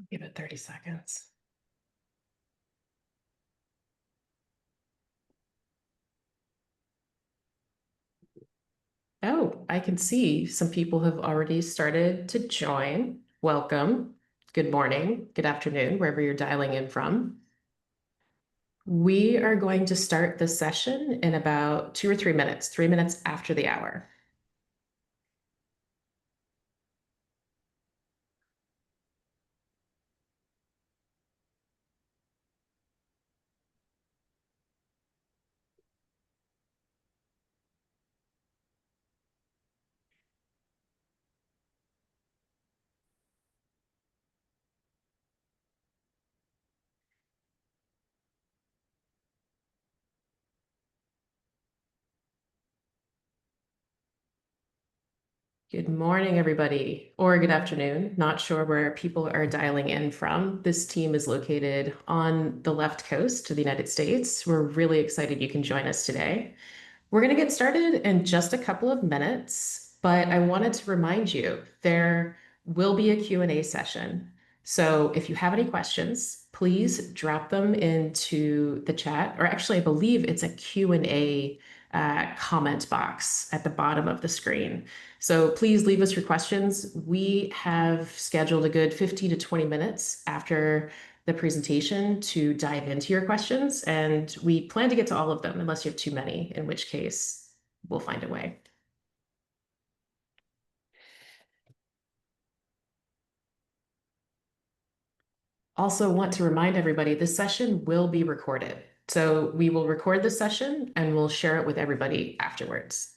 Give it 30 seconds. Oh, I can see some people have already started to join. Welcome. Good morning, good afternoon, wherever you're dialing in from. We are going to start the session in about 2 or 3 minutes, 3 minutes after the hour. Good morning, everybody, or good afternoon. Not sure where people are dialing in from. This team is located on the left coast of the United States. We're really excited you can join us today. We're going to get started in just a couple of minutes, but I wanted to remind you there will be a Q&A session. So if you have any questions, please drop them into the chat, or actually, I believe it's a Q&A comment box at the bottom of the screen. So please leave us your questions. We have scheduled a good 15 to 20 minutes after the presentation to dive into your questions, and we plan to get to all of them unless you have too many, in which case we'll find a way. Also want to remind everybody this session will be recorded. So we will record the session and we'll share it with everybody afterwards.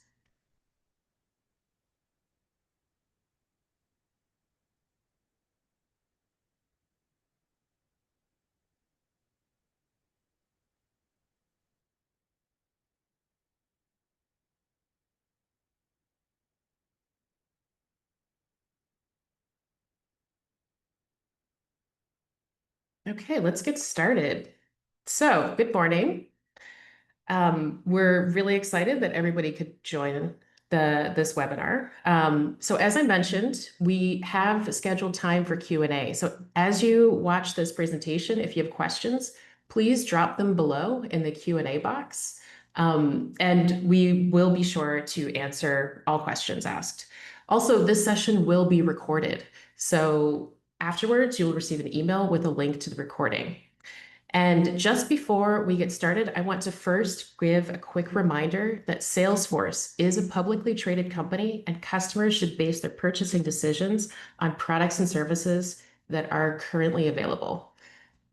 Okay, let's get started. So, good morning. We're really excited that everybody could join this webinar. So as I mentioned, we have scheduled time for Q&A. So as you watch this presentation, if you have questions, please drop them below in the Q&A box. And we will be sure to answer all questions asked. Also, this session will be recorded. So afterwards, you'll receive an email with a link to the recording. And just before we get started, I want to first give a quick reminder that Salesforce is a publicly traded company and customers should base their purchasing decisions on products and services that are currently available.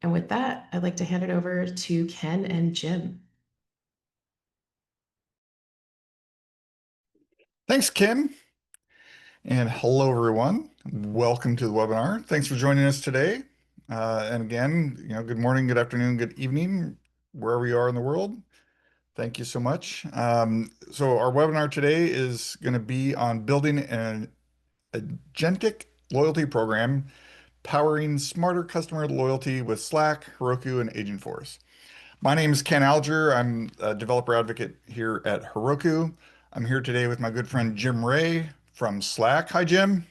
And with that, I'd like to hand it over to Ken and Jim. Thanks, Kim. And hello, everyone. Welcome to the webinar. Thanks for joining us today. And again, good morning, good afternoon, good evening, wherever you are in the world. Thank you so much. So our webinar today is going to be on building an agentic loyalty program, powering smarter customer loyalty with Slack, Heroku, and Agentforce. My name is Ken Alger. I'm a developer advocate here at Heroku. I'm here today with my good friend Jim Ray from Slack. Hi, Jim.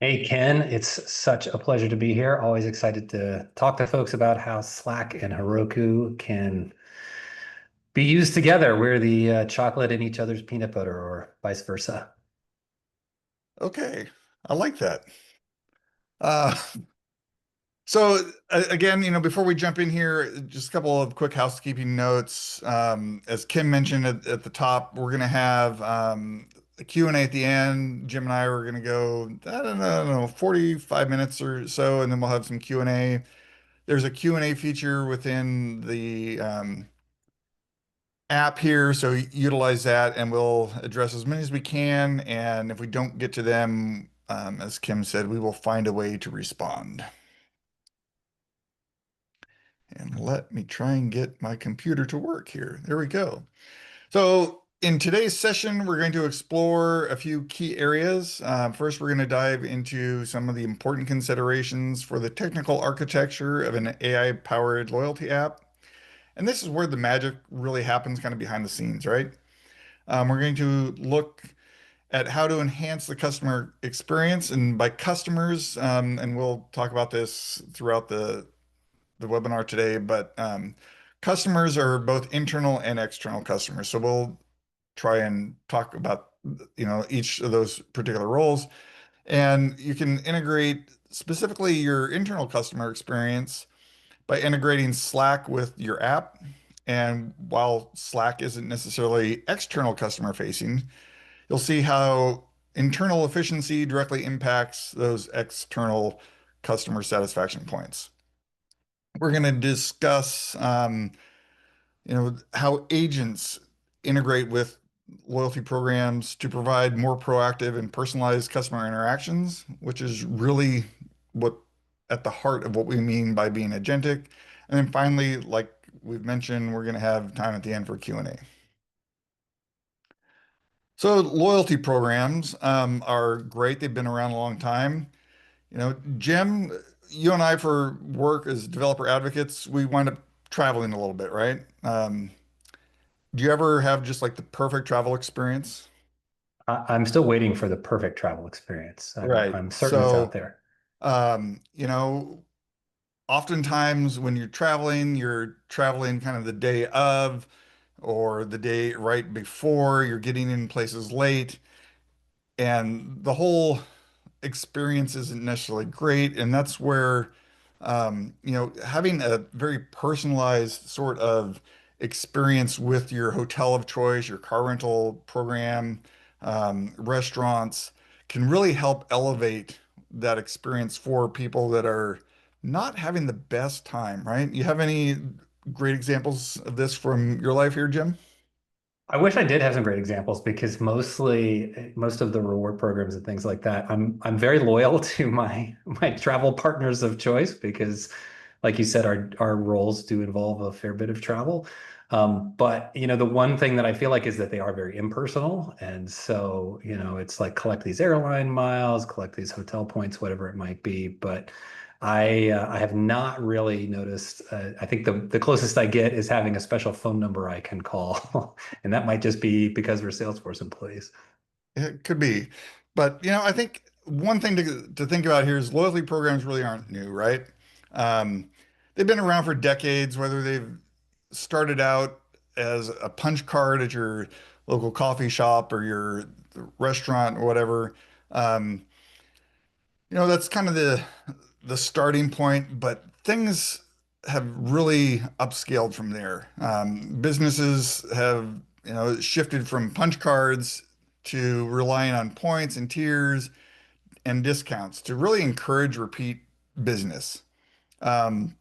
Hey, Ken, it's such a pleasure to be here. Always excited to talk to folks about how Slack and Heroku can be used together. We're the chocolate in each other's peanut butter, or vice versa. Okay, I like that. Uh, again, before we jump in here, just a couple of quick housekeeping notes. As Kim mentioned at the top, we're going to have a Q&A at the end. Jim and I are going to go, I don't know, 45 minutes or so, and then we'll have some Q&A. There's a Q&A feature within the app here, so utilize that and we'll address as many as we can. And if we don't get to them, as Kim said, we will find a way to respond. And let me try and get my computer to work here. There we go. So in today's session, we're going to explore a few key areas. First, we're going to dive into some of the important considerations for the technical architecture of an AI-powered loyalty app. And this is where the magic really happens kind of behind the scenes, right? We're going to look at how to enhance the customer experience. And by customers, and we'll talk about this throughout the webinar today, but customers are both internal and external customers. So we'll try and talk about each of those particular roles. And you can integrate specifically your internal customer experience by integrating Slack with your app. And while Slack isn't necessarily external customer facing, you'll see how internal efficiency directly impacts those external customer satisfaction points. We're going to discuss, how agents integrate with loyalty programs to provide more proactive and personalized customer interactions, which is really what at the heart of what we mean by being agentic. And then finally, like we've mentioned, we're going to have time at the end for Q&A. So loyalty programs are great. They've been around a long time. Jim, you and I for work as developer advocates, we wind up traveling a little bit, right? Do you ever have just like the perfect travel experience? I'm still waiting for the perfect travel experience. Right. I'm certain it's out So, there. um, you know, oftentimes when you're traveling kind of the day of or the day right before, you're getting in places late, and the whole experience isn't necessarily great. And that's where, having a very personalized sort of experience with your hotel of choice, your car rental program, restaurants can really help elevate that experience for people that are not having the best time, right? You have any great examples of this from your life here, Jim? I wish I did have some great examples because most of the reward programs and things like that, I'm very loyal to my travel partners of choice because, like you said, our roles do involve a fair bit of travel. But the one thing that I feel like is that they are very impersonal, and so it's like collect these airline miles, collect these hotel points, whatever it might be. But I have not really noticed. I think the closest I get is having a special phone number I can call. And that might just be because we're Salesforce employees. It could be. But, I think one thing to think about here is loyalty programs really aren't new, right? Um, they've been around for decades, whether they've started out as a punch card at your local coffee shop or your restaurant or whatever. Um, that's kind of the starting point, but things have really upscaled from there. Businesses have, shifted from punch cards to relying on points and tiers and discounts to really encourage repeat business. Um,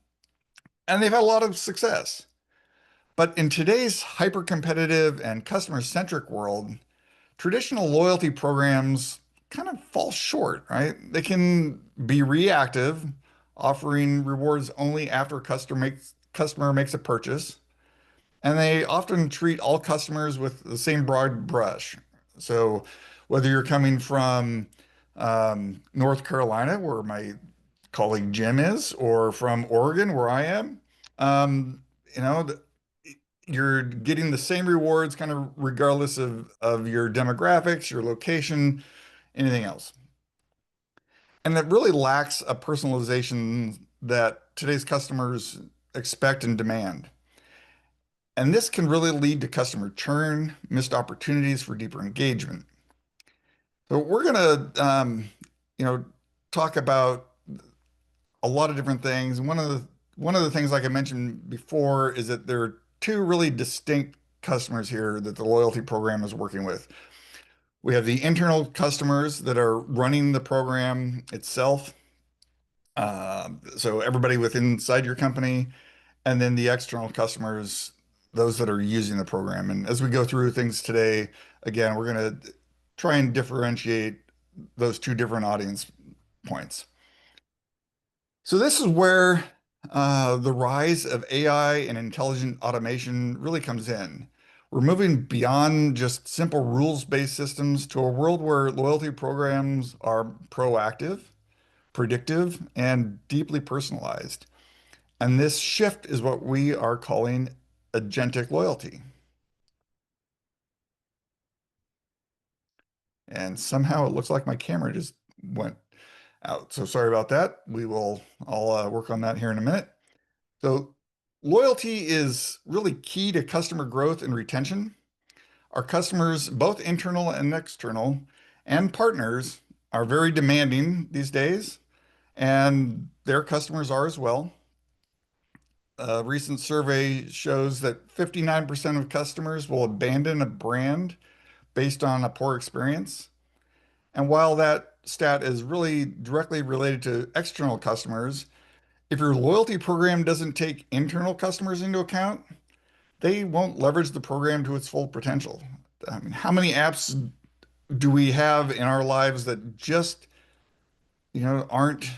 and they've had a lot of success. But in today's hyper-competitive and customer-centric world, traditional loyalty programs kind of fall short, right? They can be reactive, offering rewards only after customer makes a purchase, and they often treat all customers with the same broad brush. So whether you're coming from North Carolina, where my colleague Jim is, or from Oregon, where I am, um, you know, th- you're getting the same rewards kind of regardless of your demographics, your location, anything else. And that really lacks a personalization that today's customers expect and demand. And this can really lead to customer churn, missed opportunities for deeper engagement. So we're going to, talk about a lot of different things. One of the things, like I mentioned before, is that there are two really distinct customers here that the loyalty program is working with. We have the internal customers that are running the program itself. So everybody within inside your company, and then the external customers, those that are using the program. And as we go through things today, again, we're going to try and differentiate those two different audience points. So this is where the rise of AI and intelligent automation really comes in. We're moving beyond just simple rules-based systems to a world where loyalty programs are proactive, predictive, and deeply personalized. And this shift is what we are calling agentic loyalty. And somehow it looks like my camera just went out. So sorry about that. I'll work on that here in a minute. So loyalty is really key to customer growth and retention. Our customers, both internal and external, and partners are very demanding these days, and their customers are as well. A recent survey shows that 59% of customers will abandon a brand based on a poor experience. And while that stat is really directly related to external customers, if your loyalty program doesn't take internal customers into account, they won't leverage the program to its full potential. I mean, how many apps do we have in our lives that just, aren't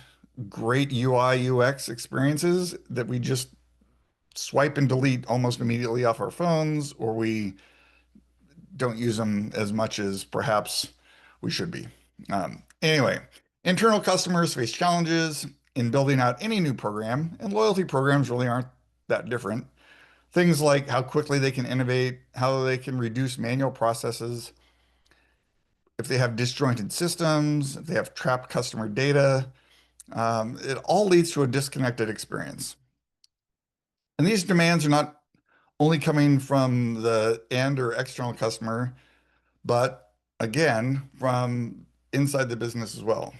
great UI, UX experiences that we just swipe and delete almost immediately off our phones, or we don't use them as much as perhaps we should be. Anyway, internal customers face challenges in building out any new program, and loyalty programs really aren't that different. Things like how quickly they can innovate, how they can reduce manual processes, if they have disjointed systems, if they have trapped customer data, it all leads to a disconnected experience. And these demands are not only coming from the end or external customer, but again, from inside the business as well.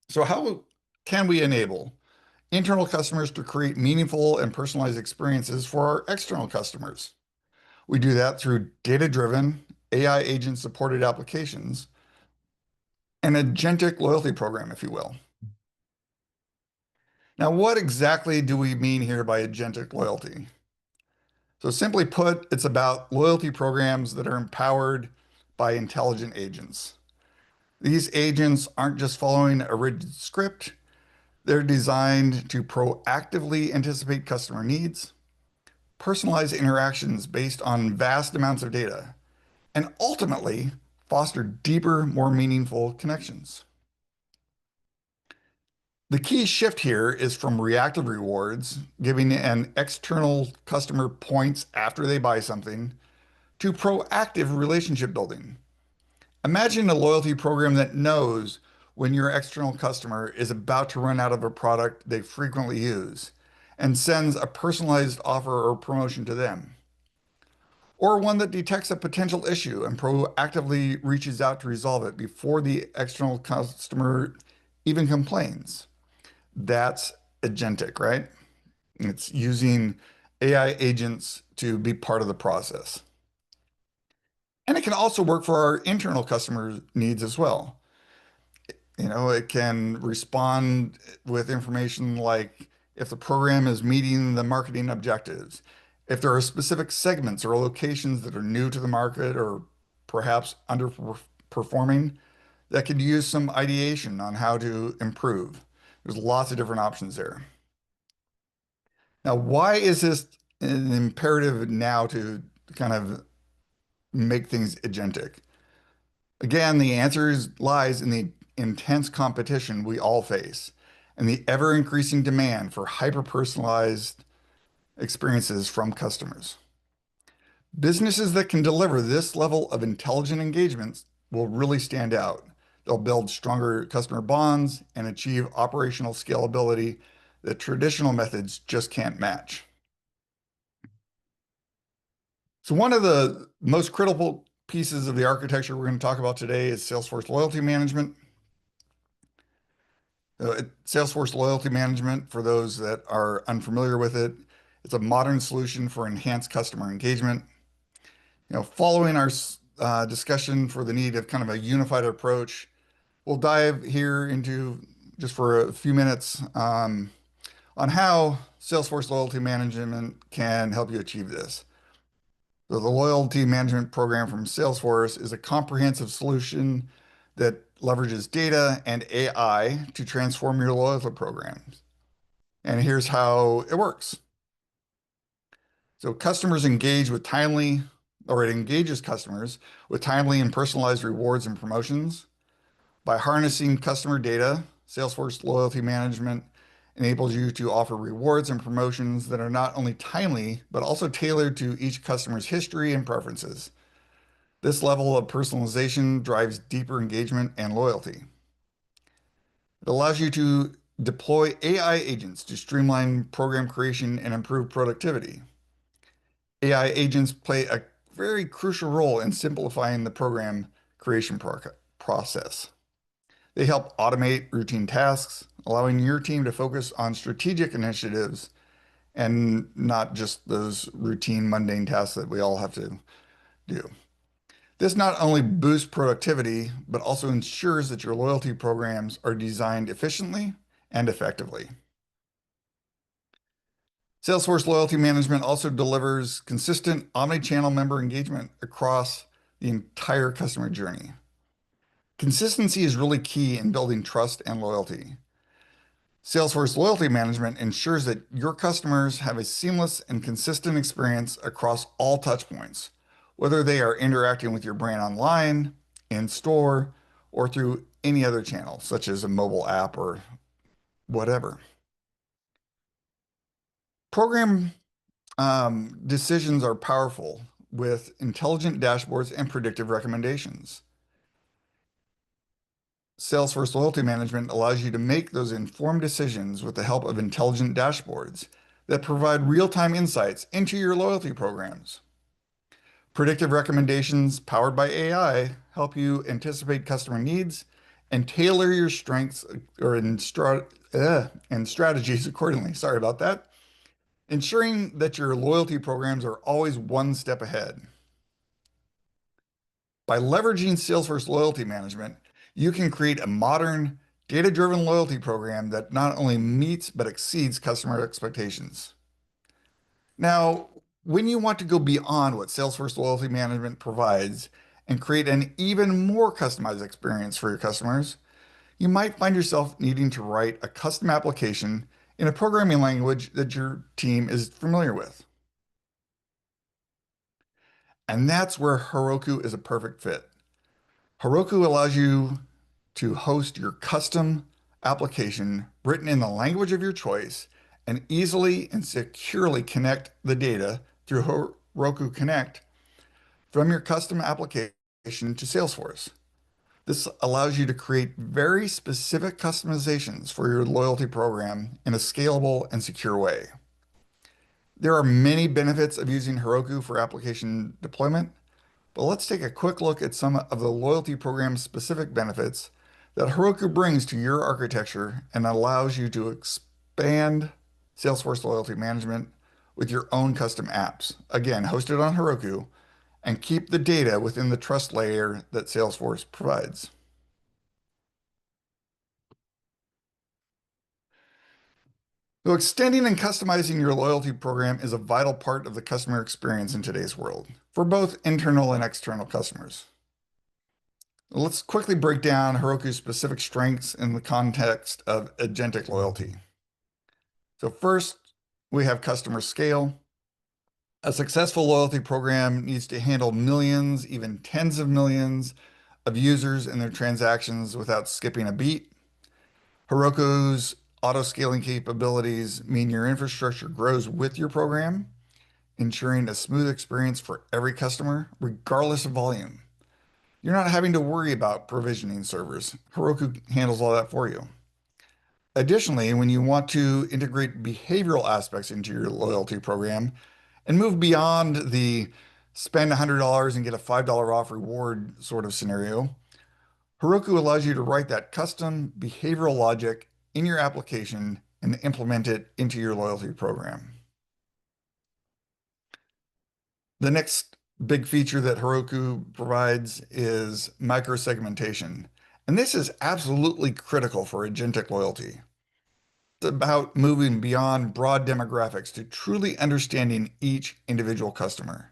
So how can we enable internal customers to create meaningful and personalized experiences for our external customers? We do that through data-driven, AI agent-supported applications, an agentic loyalty program, if you will. Now, what exactly do we mean here by agentic loyalty? So simply put, it's about loyalty programs that are empowered by intelligent agents. These agents aren't just following a rigid script. They're designed to proactively anticipate customer needs, personalize interactions based on vast amounts of data, and ultimately foster deeper, more meaningful connections. The key shift here is from reactive rewards, giving an external customer points after they buy something, to proactive relationship building. Imagine a loyalty program that knows when your external customer is about to run out of a product they frequently use and sends a personalized offer or promotion to them. Or one that detects a potential issue and proactively reaches out to resolve it before the external customer even complains. That's agentic, right? It's using AI agents to be part of the process. And it can also work for our internal customer needs as well. It can respond with information like if the program is meeting the marketing objectives, if there are specific segments or locations that are new to the market or perhaps underperforming, that could use some ideation on how to improve. There's lots of different options there. Now, why is this an imperative now to kind of make things agentic? Again, the answer lies in the intense competition we all face and the ever-increasing demand for hyper-personalized experiences from customers. Businesses that can deliver this level of intelligent engagements will really stand out. They'll build stronger customer bonds and achieve operational scalability that traditional methods just can't match. So one of the most critical pieces of the architecture we're going to talk about today is Salesforce Loyalty Management. Salesforce Loyalty Management, for those that are unfamiliar with it, it's a modern solution for enhanced customer engagement. Following our discussion for the need of kind of a unified approach, we'll dive here into just for a few minutes on how Salesforce Loyalty Management can help you achieve this. So the loyalty management program from Salesforce is a comprehensive solution that leverages data and AI to transform your loyalty programs. And here's how it works. So it engages customers with timely and personalized rewards and promotions. By harnessing customer data, Salesforce Loyalty Management enables you to offer rewards and promotions that are not only timely, but also tailored to each customer's history and preferences. This level of personalization drives deeper engagement and loyalty. It allows you to deploy AI agents to streamline program creation and improve productivity. AI agents play a very crucial role in simplifying the program creation process. They help automate routine tasks, allowing your team to focus on strategic initiatives and not just those routine, mundane tasks that we all have to do. This not only boosts productivity, but also ensures that your loyalty programs are designed efficiently and effectively. Salesforce Loyalty Management also delivers consistent omni-channel member engagement across the entire customer journey. Consistency is really key in building trust and loyalty. Salesforce Loyalty Management ensures that your customers have a seamless and consistent experience across all touchpoints, whether they are interacting with your brand online, in store, or through any other channel, such as a mobile app or whatever. Program decisions are powerful with intelligent dashboards and predictive recommendations. Salesforce Loyalty Management allows you to make those informed decisions with the help of intelligent dashboards that provide real-time insights into your loyalty programs. Predictive recommendations powered by AI help you anticipate customer needs and tailor your strengths and strategies accordingly. Sorry about that. Ensuring that your loyalty programs are always one step ahead. By leveraging Salesforce Loyalty Management, you can create a modern, data-driven loyalty program that not only meets but exceeds customer expectations. Now, when you want to go beyond what Salesforce Loyalty Management provides and create an even more customized experience for your customers, you might find yourself needing to write a custom application in a programming language that your team is familiar with. And that's where Heroku is a perfect fit. Heroku allows you to host your custom application written in the language of your choice and easily and securely connect the data through Heroku Connect from your custom application to Salesforce. This allows you to create very specific customizations for your loyalty program in a scalable and secure way. There are many benefits of using Heroku for application deployment, but let's take a quick look at some of the loyalty program specific benefits that Heroku brings to your architecture and allows you to expand Salesforce Loyalty Management with your own custom apps. Again, hosted on Heroku, and keep the data within the trust layer that Salesforce provides. So extending and customizing your loyalty program is a vital part of the customer experience in today's world for both internal and external customers. Let's quickly break down Heroku's specific strengths in the context of agentic loyalty. So first, we have customer scale. A successful loyalty program needs to handle millions, even tens of millions of users and their transactions without skipping a beat. Heroku's auto-scaling capabilities mean your infrastructure grows with your program, ensuring a smooth experience for every customer, regardless of volume. You're not having to worry about provisioning servers. Heroku handles all that for you. Additionally, when you want to integrate behavioral aspects into your loyalty program and move beyond the spend $100 and get a $5 off reward sort of scenario, Heroku allows you to write that custom behavioral logic in your application and implement it into your loyalty program. The next big feature that Heroku provides is microsegmentation. And this is absolutely critical for agentic loyalty. It's about moving beyond broad demographics to truly understanding each individual customer.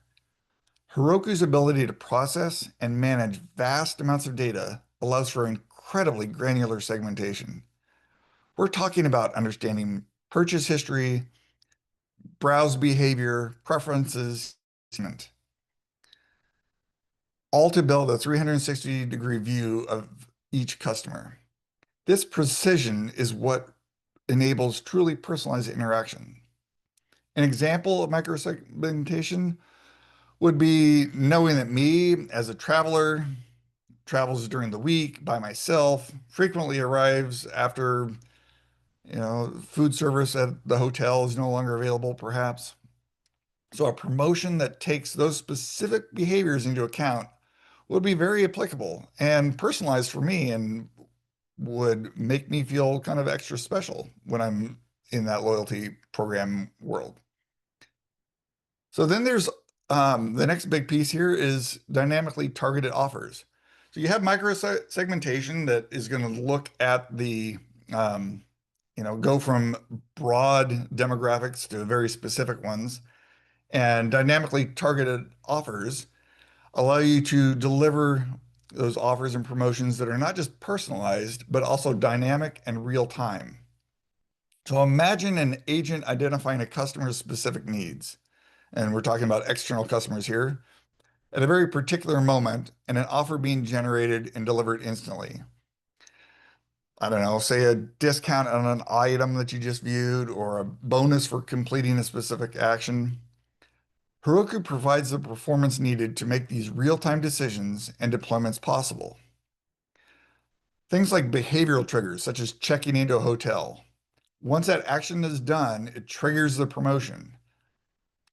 Heroku's ability to process and manage vast amounts of data allows for incredibly granular segmentation. We're talking about understanding purchase history, browse behavior, preferences, all to build a 360-degree view of each customer. This precision is what enables truly personalized interaction. An example of microsegmentation would be knowing that me as a traveler travels during the week by myself, frequently arrives after, food service at the hotel is no longer available, perhaps. So a promotion that takes those specific behaviors into account would be very applicable and personalized for me and would make me feel kind of extra special when I'm in that loyalty program world. So then there's the next big piece here is dynamically targeted offers. So you have micro segmentation that is going to look at um, go from broad demographics to very specific ones, and dynamically targeted offers allow you to deliver those offers and promotions that are not just personalized, but also dynamic and real time. So imagine an agent identifying a customer's specific needs, and we're talking about external customers here, at a very particular moment, and an offer being generated and delivered instantly. I don't know, say a discount on an item that you just viewed or a bonus for completing a specific action. Heroku provides the performance needed to make these real-time decisions and deployments possible. Things like behavioral triggers, such as checking into a hotel. Once that action is done, it triggers the promotion.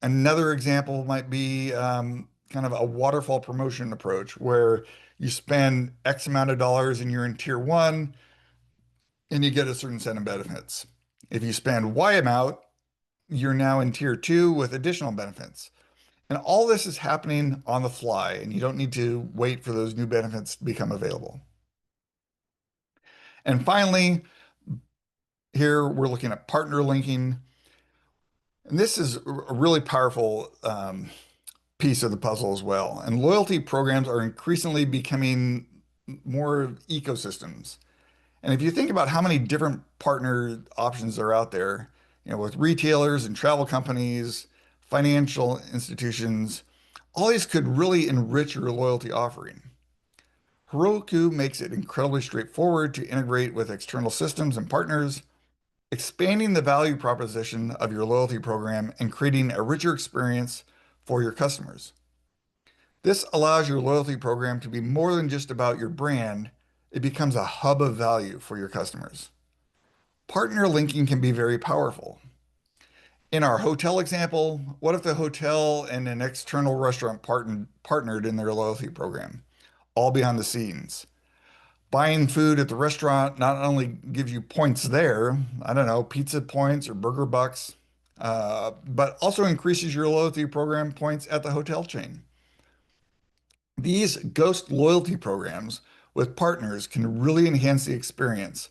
Another example might be kind of a waterfall promotion approach where you spend X amount of dollars and you're in tier one and you get a certain set of benefits. If you spend Y amount, you're now in tier two with additional benefits. And all this is happening on the fly, and you don't need to wait for those new benefits to become available. And finally, here we're looking at partner linking. And this is a really powerful piece of the puzzle as well. And loyalty programs are increasingly becoming more ecosystems. And if you think about how many different partner options are out there, with retailers and travel companies, financial institutions, all these could really enrich your loyalty offering. Heroku makes it incredibly straightforward to integrate with external systems and partners, expanding the value proposition of your loyalty program and creating a richer experience for your customers. This allows your loyalty program to be more than just about your brand. It becomes a hub of value for your customers. Partner linking can be very powerful. In our hotel example, what if the hotel and an external restaurant partnered in their loyalty program, all behind the scenes? Buying food at the restaurant not only gives you points there, I don't know, pizza points or burger bucks, but also increases your loyalty program points at the hotel chain. These ghost loyalty programs with partners can really enhance the experience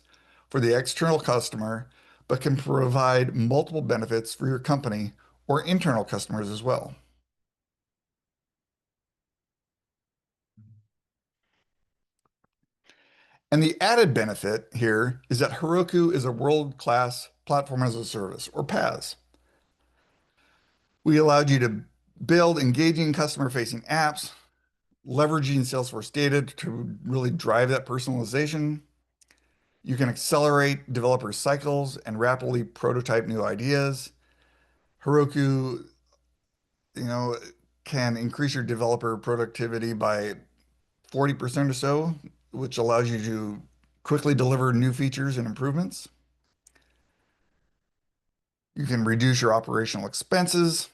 for the external customer, but can provide multiple benefits for your company or internal customers as well. And the added benefit here is that Heroku is a world-class platform as a service, or PaaS. We allowed you to build engaging customer-facing apps, leveraging Salesforce data to really drive that personalization. You can accelerate developer cycles and rapidly prototype new ideas. Heroku, you know, can increase your developer productivity by 40% or so, which allows you to quickly deliver new features and improvements. You can reduce your operational expenses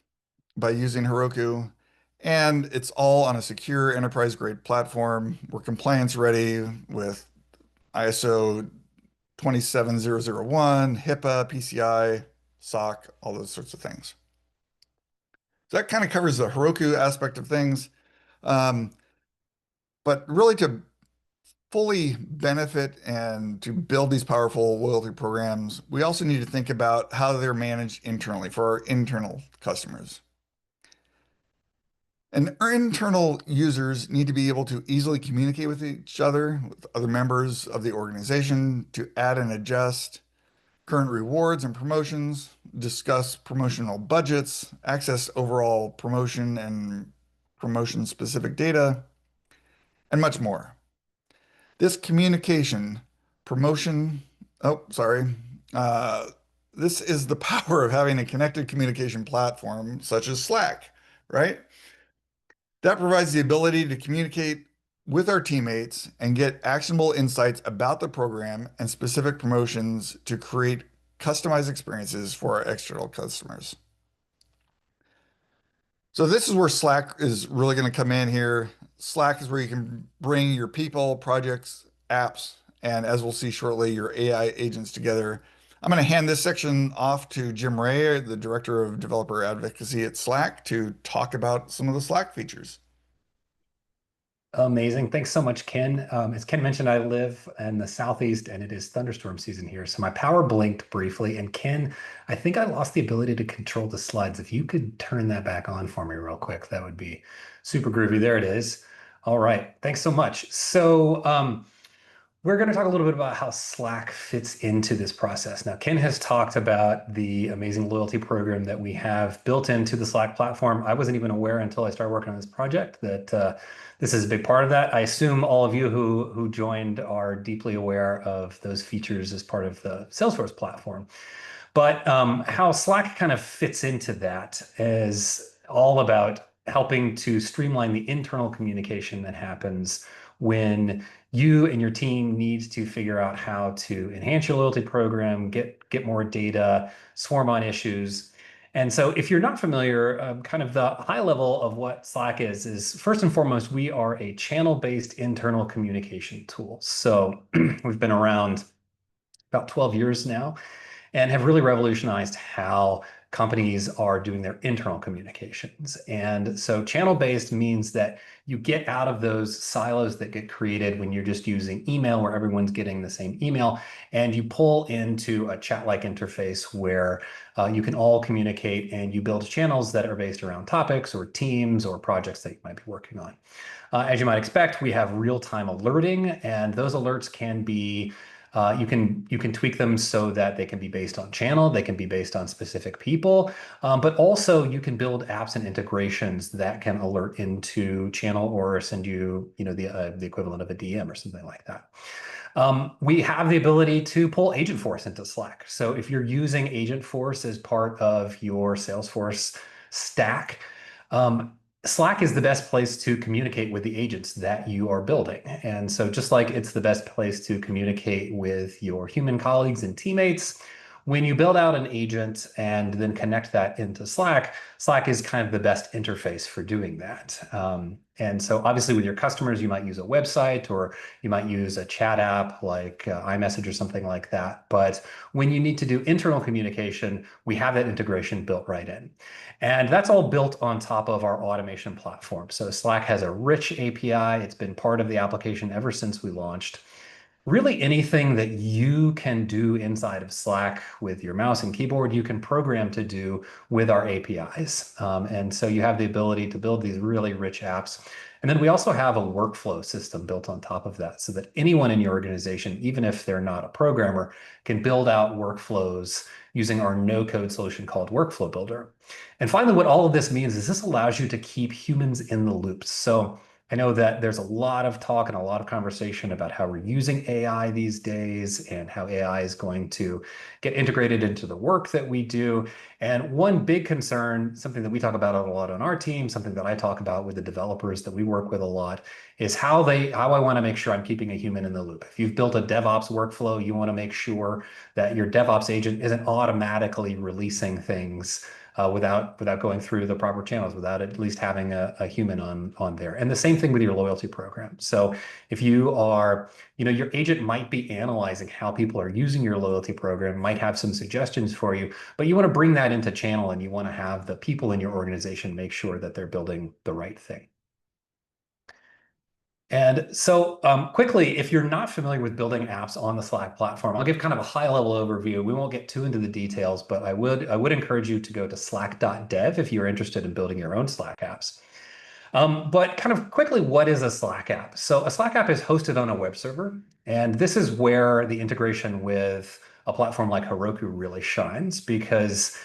by using Heroku, and it's all on a secure enterprise-grade platform. We're compliance ready with ISO 27001, HIPAA, PCI, SOC, all those sorts of things. So that kind of covers the Heroku aspect of things. Um, but really to fully benefit and to build these powerful loyalty programs, we also need to think about how they're managed internally for our internal customers. And our internal users need to be able to easily communicate with each other, with other members of the organization, to add and adjust current rewards and promotions, discuss promotional budgets, access overall promotion and promotion specific data, and much more. This communication, promotion, oh, sorry. Uh, this is the power of having a connected communication platform such as Slack, right? That provides the ability to communicate with our teammates and get actionable insights about the program and specific promotions to create customized experiences for our external customers. So this is where Slack is really going to come in here. Slack is where you can bring your people, projects, apps, and as we'll see shortly, your AI agents together. I'm going to hand this section off to Jim Ray, the Director of Developer Advocacy at Slack, to talk about some of the Slack features. Amazing. Thanks so much, Ken. As Ken mentioned, I live in the Southeast and it is thunderstorm season here. So my power blinked briefly. And Ken, I think I lost the ability to control the slides. If you could turn that back on for me real quick, that would be super groovy. There it is. All right. Thanks so much. So, we're going to talk a little bit about how Slack fits into this process. Now, Ken has talked about the amazing loyalty program that we have built into the Slack platform. I wasn't even aware until I started working on this project that this is a big part of that. I assume all of you who joined are deeply aware of those features as part of the Salesforce platform. But how Slack kind of fits into that is all about helping to streamline the internal communication that happens when you and your team need to figure out how to enhance your loyalty program, get more data, swarm on issues. And so if you're not familiar, kind of the high level of what Slack is first and foremost, we are a channel-based internal communication tool. So we've been around about 12 years now and have really revolutionized how companies are doing their internal communications. And so channel-based means that you get out of those silos that get created when you're just using email where everyone's getting the same email, and you pull into a chat-like interface where you can all communicate and you build channels that are based around topics or teams or projects that you might be working on. As you might expect, we have real-time alerting, and those alerts can be you can tweak them so that they can be based on channel, they can be based on specific people, but also you can build apps and integrations that can alert into channel or send you, the equivalent of a DM or something like that. We have the ability to pull Agentforce into Slack. So if you're using Agentforce as part of your Salesforce stack, Slack is the best place to communicate with the agents that you are building. And so just like it's the best place to communicate with your human colleagues and teammates, when you build out an agent and then connect that into Slack, Slack is kind of the best interface for doing that. And so obviously with your customers, you might use a website or you might use a chat app like iMessage or something like that. But when you need to do internal communication, we have that integration built right in. And that's all built on top of our automation platform. So Slack has a rich API. It's been part of the application ever since we launched. Really anything that you can do inside of Slack with your mouse and keyboard, you can program to do with our APIs. And so you have the ability to build these really rich apps. And then we also have a workflow system built on top of that so that anyone in your organization, even if they're not a programmer, can build out workflows using our no-code solution called Workflow Builder. And finally, what all of this means is this allows you to keep humans in the loop. So I know that there's a lot of talk and a lot of conversation about how we're using AI these days and how AI is going to get integrated into the work that we do. And one big concern, something that we talk about a lot on our team, something that I talk about with the developers that we work with a lot, is how I want to make sure I'm keeping a human in the loop. If you've built a DevOps workflow, you want to make sure that your DevOps agent isn't automatically releasing things without going through the proper channels, without at least having a human on there. And the same thing with your loyalty program. So if you are, your agent might be analyzing how people are using your loyalty program, might have some suggestions for you, but you want to bring that into channel and you want to have the people in your organization make sure that they're building the right thing. And so quickly, if you're not familiar with building apps on the Slack platform, I'll give kind of a high level overview. We won't get too into the details, but I would encourage you to go to slack.dev if you're interested in building your own Slack apps. But kind of quickly, what is a Slack app? So a Slack app is hosted on a web server, and this is where the integration with a platform like Heroku really shines because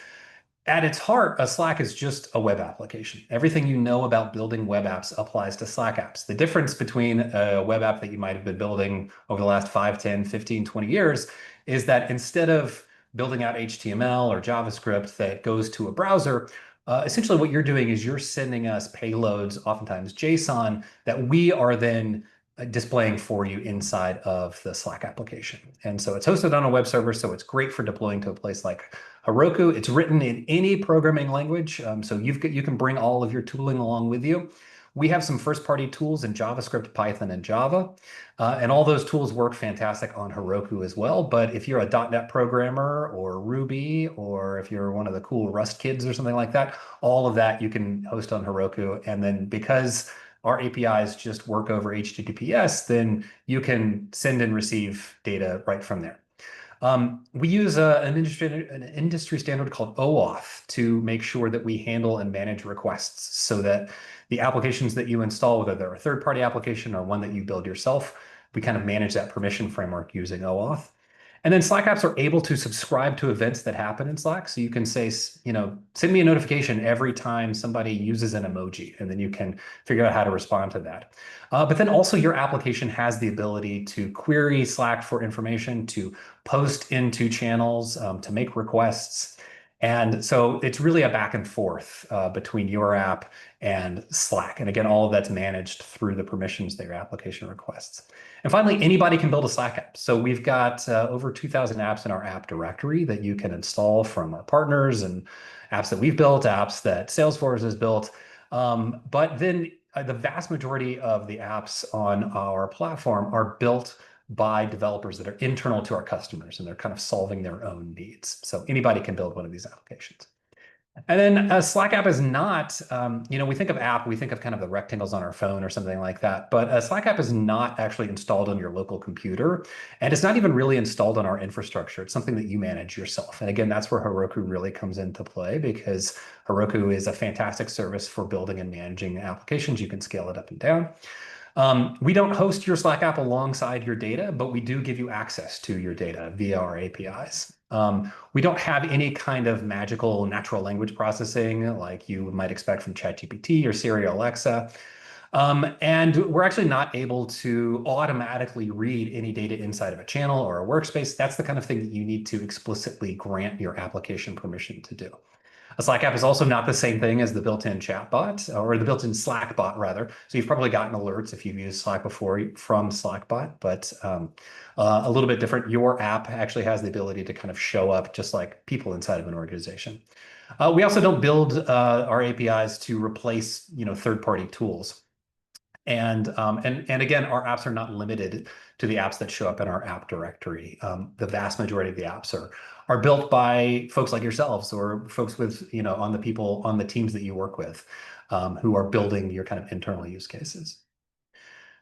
at its heart, a Slack is just a web application. Everything you know about building web apps applies to Slack apps. The difference between a web app that you might have been building over the last 5, 10, 15, 20 years is that instead of building out HTML or JavaScript that goes to a browser, Essentially what you're doing is you're sending us payloads, oftentimes JSON, that we are then displaying for you inside of the Slack application. And so it's hosted on a web server, so it's great for deploying to a place like Heroku. It's written in any programming language, so you can bring all of your tooling along with you. We have some first-party tools in JavaScript, Python, and Java, and all those tools work fantastic on Heroku as well. But if you're a .NET programmer or Ruby, or if you're one of the cool Rust kids or something like that, all of that you can host on Heroku. And then because our APIs just work over HTTPS, then you can send and receive data right from there. We use an industry standard called OAuth to make sure that we handle and manage requests so that the applications that you install, whether they're a third-party application or one that you build yourself, we kind of manage that permission framework using OAuth. And then Slack apps are able to subscribe to events that happen in Slack. So you can say, send me a notification every time somebody uses an emoji, and then you can figure out how to respond to that. But then also your application has the ability to query Slack for information, to post into channels, to make requests. And so it's really a back and forth between your app and Slack. And again, all of that's managed through the permissions that your application requests. And finally, anybody can build a Slack app. So we've got over 2,000 apps in our app directory that you can install from our partners, and apps that we've built, apps that Salesforce has built. But then the vast majority of the apps on our platform are built by developers that are internal to our customers, and they're kind of solving their own needs. So anybody can build one of these applications. And then a Slack app is not, we think of app, we think of kind of the rectangles on our phone or something like that, but a Slack app is not actually installed on your local computer, and it's not even really installed on our infrastructure. It's something that you manage yourself. And again, that's where Heroku really comes into play, because Heroku is a fantastic service for building and managing applications. You can scale it up and down. We don't host your Slack app alongside your data, but we do give you access to your data via our APIs. We don't have any kind of magical natural language processing like you might expect from ChatGPT or Siri or Alexa. And we're actually not able to automatically read any data inside of a channel or a workspace. That's the kind of thing that you need to explicitly grant your application permission to do. A Slack app is also not the same thing as the built-in chat bot, or the built-in Slack bot, rather. So you've probably gotten alerts if you've used Slack before from Slackbot, but a little bit different. Your app actually has the ability to kind of show up just like people inside of an organization. We also don't build our APIs to replace, third-party tools. And again, our apps are not limited to the apps that show up in our app directory. The vast majority of the apps are built by folks like yourselves, or folks with, on the teams that you work with, who are building your kind of internal use cases.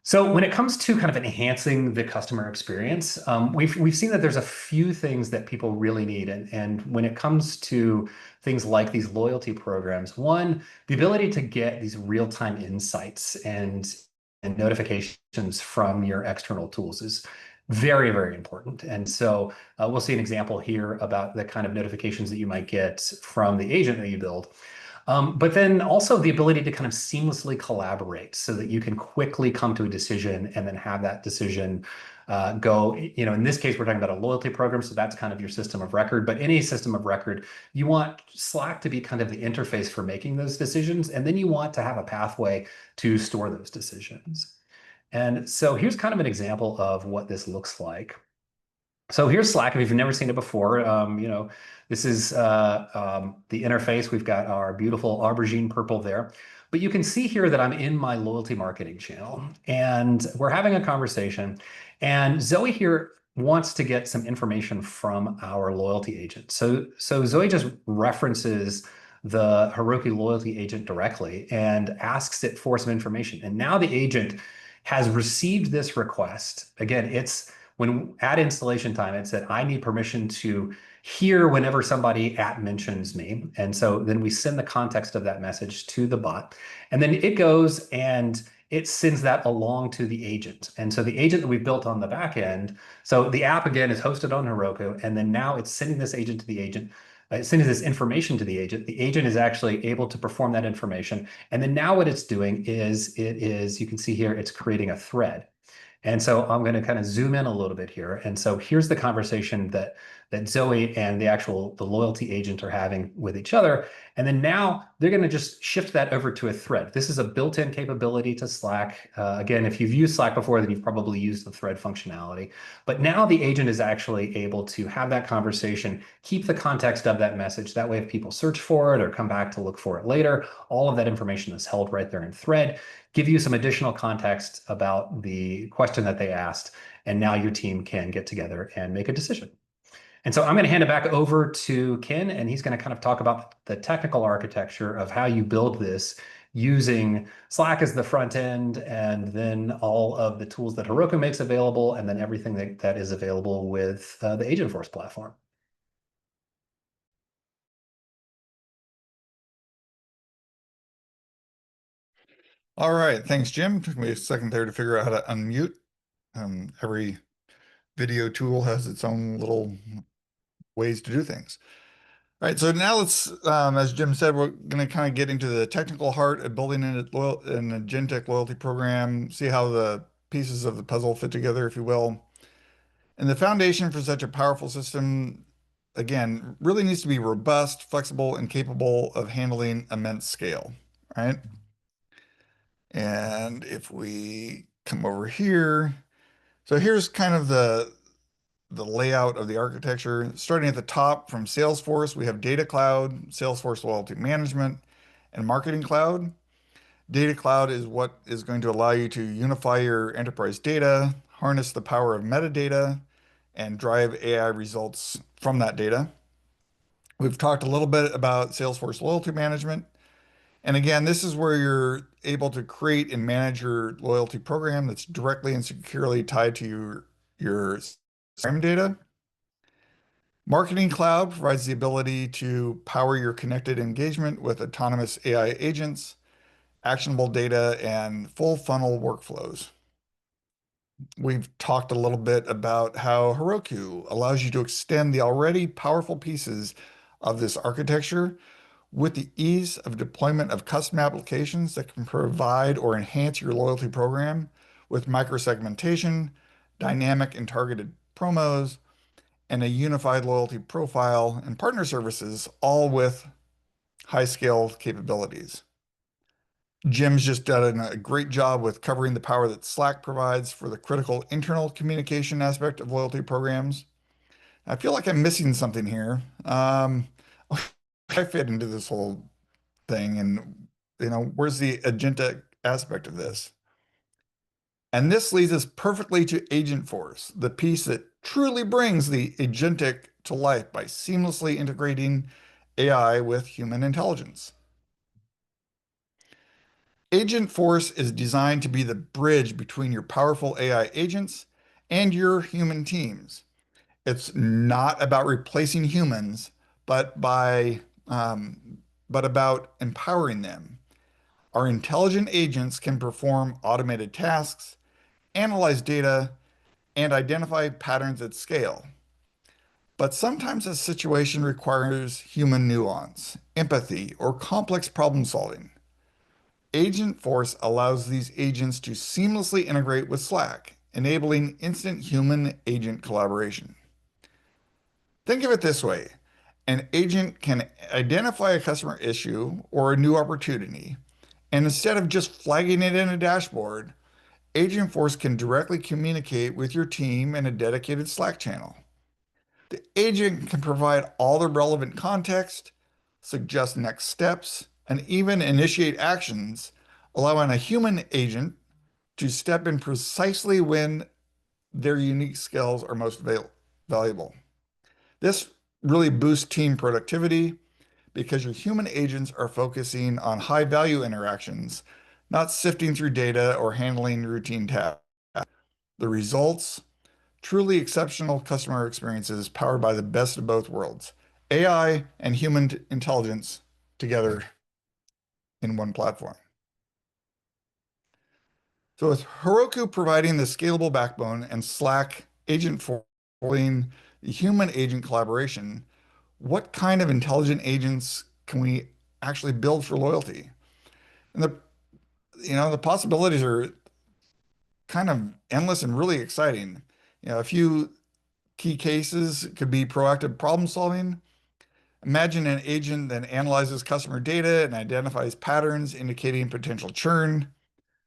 So when it comes to kind of enhancing the customer experience, we've seen that there's a few things that people really need. And when it comes to things like these loyalty programs, one, the ability to get these real-time insights and notifications from your external tools is very, very important. And so we'll see an example here about the kind of notifications that you might get from the agent that you build. But then also the ability to kind of seamlessly collaborate so that you can quickly come to a decision and then have that decision go, in this case, we're talking about a loyalty program. So that's kind of your system of record, but any system of record, you want Slack to be kind of the interface for making those decisions. And then you want to have a pathway to store those decisions. And so here's kind of an example of what this looks like. So here's Slack. If you've never seen it before, this is the interface. We've got our beautiful aubergine purple there. But you can see here that I'm in my loyalty marketing channel, and we're having a conversation. And Zoe here wants to get some information from our loyalty agent. So Zoe just references the Heroku loyalty agent directly and asks it for some information. And now the agent has received this request. Again, it's when at installation time, it said, I need permission to hear whenever somebody mentions me. And so then we send the context of that message to the bot. And then it goes and it sends that along to the agent. And so the agent that we've built on the back end, so the app, again, is hosted on Heroku. And then now it's sending this agent to the agent. It's sending this information to the agent. The agent is actually able to perform that information. And then now what it's doing is you can see here, it's creating a thread. And so I'm going to kind of zoom in a little bit here. And so here's the conversation that Zoe and the loyalty agent are having with each other. And then now they're going to just shift that over to a thread. This is a built-in capability to Slack. Again, if you've used Slack before, then you've probably used the thread functionality. But now the agent is actually able to have that conversation, keep the context of that message. That way, if people search for it or come back to look for it later, all of that information is held right there in thread, give you some additional context about the question that they asked. And now your team can get together and make a decision. And so I'm going to hand it back over to Ken, and he's going to kind of talk about the technical architecture of how you build this using Slack as the front end, and then all of the tools that Heroku makes available, and then everything that is available with the Agentforce platform. All right, thanks, Jim. Took me a second there to figure out how to unmute. Every video tool has its own little ways to do things. All right, so now let's, as Jim said, we're going to kind of get into the technical heart of building an Agentic loyalty program, see how the pieces of the puzzle fit together, if you will. And the foundation for such a powerful system, again, really needs to be robust, flexible, and capable of handling immense scale, right? And if we come over here, so here's kind of the layout of the architecture. Starting at the top from Salesforce, we have Data Cloud, Salesforce Loyalty Management, and Marketing Cloud. Data Cloud is what is going to allow you to unify your enterprise data, harness the power of metadata, and drive AI results from that data. We've talked a little bit about Salesforce Loyalty Management. And again, this is where you're able to create and manage your loyalty program that's directly and securely tied to your CRM data. Marketing Cloud provides the ability to power your connected engagement with autonomous AI agents, actionable data, and full funnel workflows. We've talked a little bit about how Heroku allows you to extend the already powerful pieces of this architecture with the ease of deployment of custom applications that can provide or enhance your loyalty program with microsegmentation, dynamic and targeted promos, and a unified loyalty profile and partner services, all with high scale capabilities. Jim's just done a great job with covering the power that Slack provides for the critical internal communication aspect of loyalty programs. I feel like I'm missing something here. I fit into this whole thing, and where's the agentic aspect of this? And this leads us perfectly to Agentforce, the piece that truly brings the agentic to life by seamlessly integrating AI with human intelligence. Agentforce is designed to be the bridge between your powerful AI agents and your human teams. It's not about replacing humans, but but about empowering them. Our intelligent agents can perform automated tasks, analyze data, and identify patterns at scale. But sometimes a situation requires human nuance, empathy, or complex problem solving. Agentforce allows these agents to seamlessly integrate with Slack, enabling instant human-agent collaboration. Think of it this way. An agent can identify a customer issue or a new opportunity, and instead of just flagging it in a dashboard, Agentforce can directly communicate with your team in a dedicated Slack channel. The agent can provide all the relevant context, suggest next steps, and even initiate actions, allowing a human agent to step in precisely when their unique skills are most valuable. This really boosts team productivity because your human agents are focusing on high value interactions, not sifting through data or handling routine tasks. The results, truly exceptional customer experiences powered by the best of both worlds, AI and human intelligence together in one platform. So with Heroku providing the scalable backbone and Slack agent for the human agent collaboration, what kind of intelligent agents can we actually build for loyalty? And the possibilities are kind of endless and really exciting. A few key cases could be proactive problem solving. Imagine an agent that analyzes customer data and identifies patterns indicating potential churn,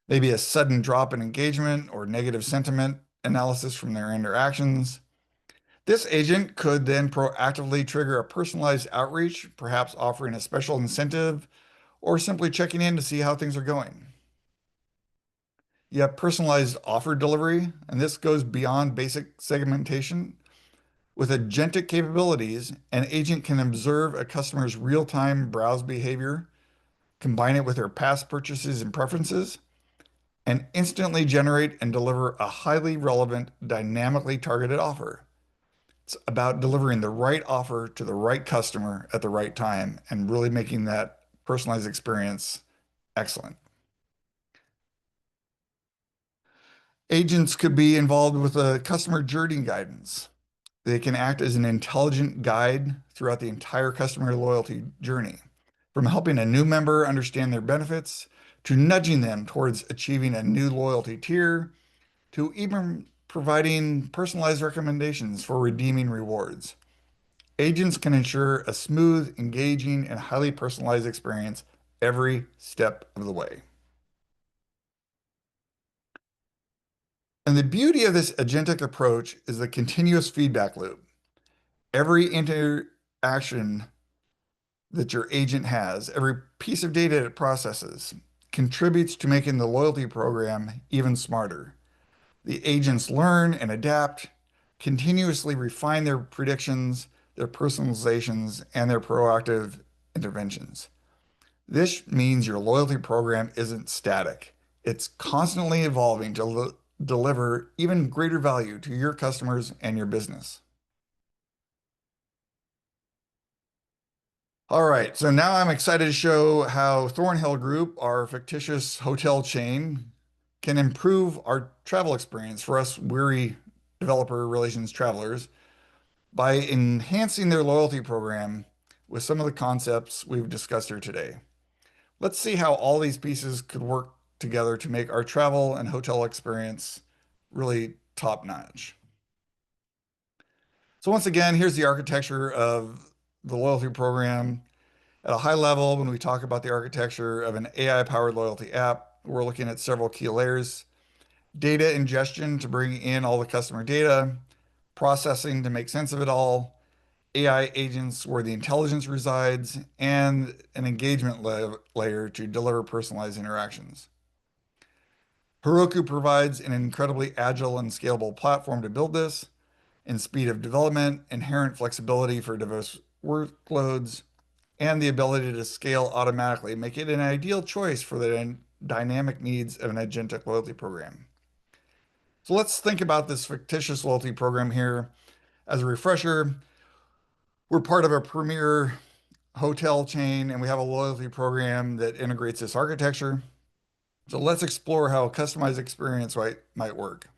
maybe a sudden drop in engagement or negative sentiment analysis from their interactions. This agent could then proactively trigger a personalized outreach, perhaps offering a special incentive or simply checking in to see how things are going. You have personalized offer delivery, and this goes beyond basic segmentation. With agentic capabilities, an agent can observe a customer's real-time browse behavior, combine it with their past purchases and preferences, and instantly generate and deliver a highly relevant, dynamically targeted offer. It's about delivering the right offer to the right customer at the right time and really making that personalized experience excellent. Agents could be involved with a customer journey guidance. They can act as an intelligent guide throughout the entire customer loyalty journey, from helping a new member understand their benefits to nudging them towards achieving a new loyalty tier to even providing personalized recommendations for redeeming rewards. Agents can ensure a smooth, engaging, and highly personalized experience every step of the way. And the beauty of this agentic approach is the continuous feedback loop. Every interaction that your agent has, every piece of data it processes, contributes to making the loyalty program even smarter. The agents learn and adapt, continuously refine their predictions, their personalizations, and their proactive interventions. This means your loyalty program isn't static. It's constantly evolving to deliver even greater value to your customers and your business. All right, so now I'm excited to show how Thornhill Group, our fictitious hotel chain, can improve our travel experience for us weary developer relations travelers by enhancing their loyalty program with some of the concepts we've discussed here today. Let's see how all these pieces could work together to make our travel and hotel experience really top notch. So once again, here's the architecture of the loyalty program. At a high level, when we talk about the architecture of an AI-powered loyalty app, we're looking at several key layers: data ingestion to bring in all the customer data, processing to make sense of it all, AI agents where the intelligence resides, and an engagement layer to deliver personalized interactions. Heroku provides an incredibly agile and scalable platform to build this, and speed of development, inherent flexibility for diverse workloads, and the ability to scale automatically make it an ideal choice for the dynamic needs of an agentic loyalty program. So let's think about this fictitious loyalty program here. As a refresher, we're part of a premier hotel chain and we have a loyalty program that integrates this architecture. So let's explore how a customized experience might work.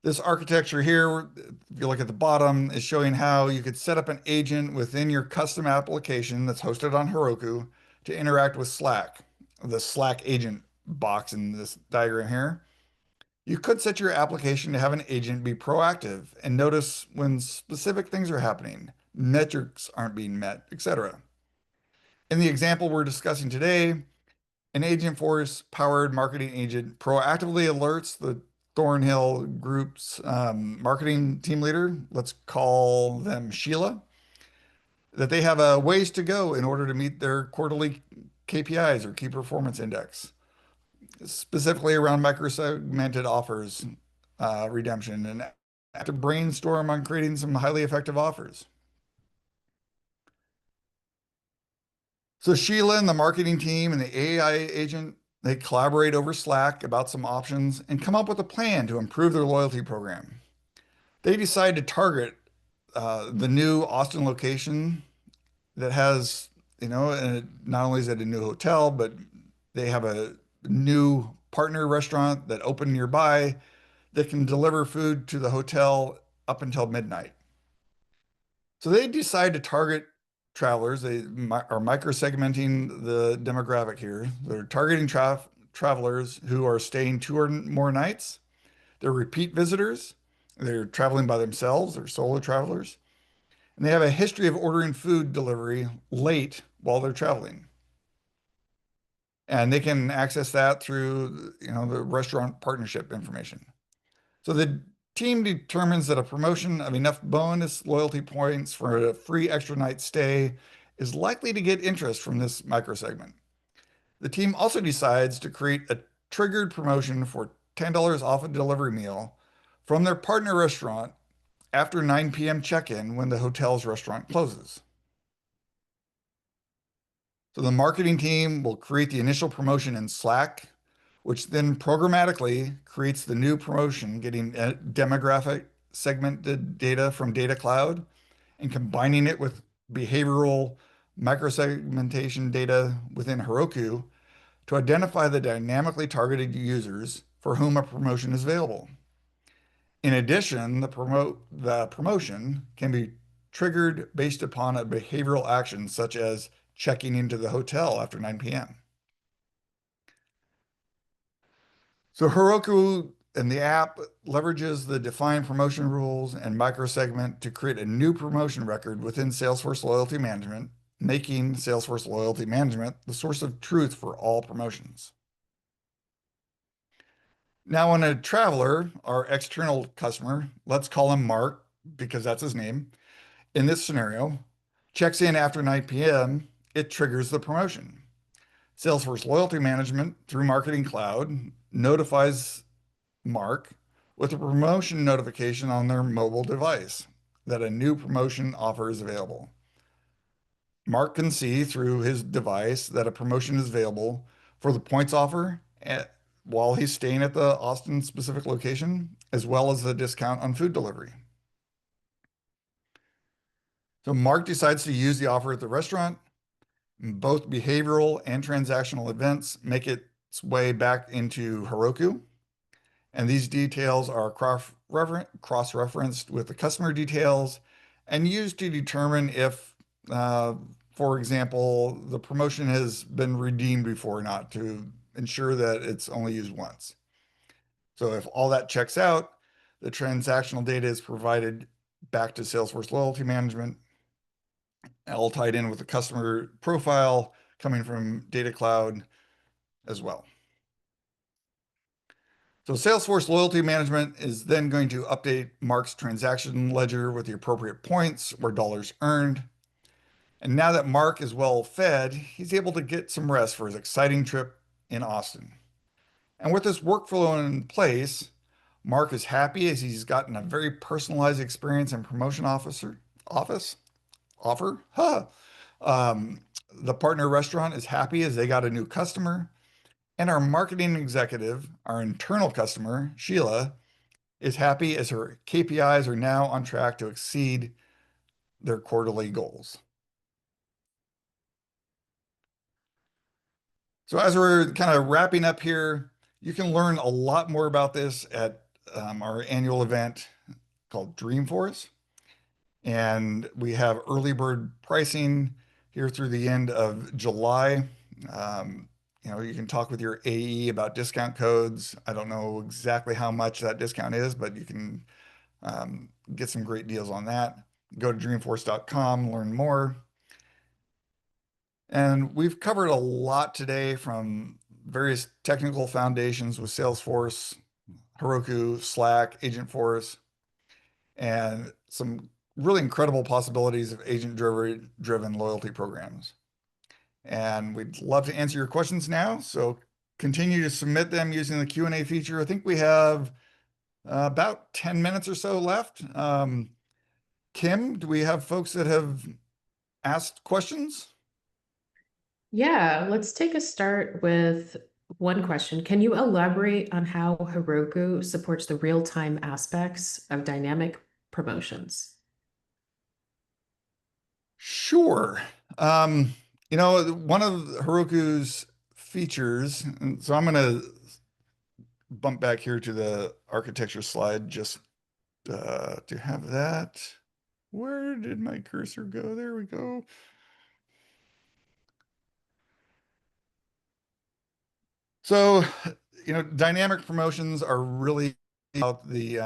This architecture here, if you look at the bottom, is showing how you could set up an agent within your custom application that's hosted on Heroku to interact with Slack, the Slack agent box in this diagram here. You could set your application to have an agent be proactive and notice when specific things are happening, metrics aren't being met, etc. In the example we're discussing today, an Agentforce powered marketing agent proactively alerts the Thornhill Group's marketing team leader, let's call them Sheila, that they have a ways to go in order to meet their quarterly KPIs or key performance index, specifically around microsegmented offers redemption, and to brainstorm on creating some highly effective offers. So Sheila and the marketing team and the AI agent, they collaborate over Slack about some options and come up with a plan to improve their loyalty program. They decide to target the new Austin location that has, not only is it a new hotel, but they have a new partner restaurant that opened nearby that can deliver food to the hotel up until midnight. So they decide to target travelers. They are micro-segmenting the demographic here. They're targeting travelers who are staying 2 or more nights. They're repeat visitors. They're traveling by themselves. They're solo travelers. And they have a history of ordering food delivery late while they're traveling. And they can access that through, the restaurant partnership information. So the team determines that a promotion of enough bonus loyalty points for a free extra night stay is likely to get interest from this microsegment. The team also decides to create a triggered promotion for $10 off a delivery meal from their partner restaurant after 9 p.m. check-in when the hotel's restaurant closes. So the marketing team will create the initial promotion in Slack, which then programmatically creates the new promotion, getting demographic segmented data from Data Cloud and combining it with behavioral microsegmentation data within Heroku to identify the dynamically targeted users for whom a promotion is available. In addition, the promotion can be triggered based upon a behavioral action such as checking into the hotel after 9 p.m. So Heroku and the app leverages the defined promotion rules and microsegment to create a new promotion record within Salesforce Loyalty Management, making Salesforce Loyalty Management the source of truth for all promotions. Now, when a traveler, our external customer, let's call him Mark because that's his name, in this scenario, checks in after 9 p.m., it triggers the promotion. Salesforce Loyalty Management through Marketing Cloud notifies Mark with a promotion notification on their mobile device that a new promotion offer is available. Mark can see through his device that a promotion is available for the points offer while he's staying at the Austin specific location, as well as the discount on food delivery. So Mark decides to use the offer at the restaurant. Both behavioral and transactional events make its way back into Heroku. And these details are cross-referenced with the customer details and used to determine if, for example, the promotion has been redeemed before or not to ensure that it's only used once. So if all that checks out, the transactional data is provided back to Salesforce Loyalty Management, all tied in with the customer profile coming from Data Cloud as well. So Salesforce Loyalty Management is then going to update Mark's transaction ledger with the appropriate points or dollars earned. And now that Mark is well fed, he's able to get some rest for his exciting trip in Austin. And with this workflow in place, Mark is happy as he's gotten a very personalized experience in promotion offer. Huh. The partner restaurant is happy as they got a new customer. And our marketing executive, our internal customer, Sheila, is happy as her KPIs are now on track to exceed their quarterly goals. So as we're kind of wrapping up here, you can learn a lot more about this at our annual event called Dreamforce. And we have early bird pricing here through the end of July. You can talk with your AE about discount codes. I don't know exactly how much that discount is, but you can get some great deals on that. Go to dreamforce.com, learn more. And we've covered a lot today from various technical foundations with Salesforce, Heroku, Slack, Agentforce, and some really incredible possibilities of agent-driven loyalty programs. And we'd love to answer your questions now. So continue to submit them using the Q&A feature. I think we have about 10 minutes or so left. Kim, do we have folks that have asked questions? Yeah, let's take a start with one question. Can you elaborate on how Heroku supports the real-time aspects of dynamic promotions? Sure. One of Heroku's features, and so I'm going to bump back here to the architecture slide just to have that. Where did my cursor go? There we go. So, dynamic promotions are really about the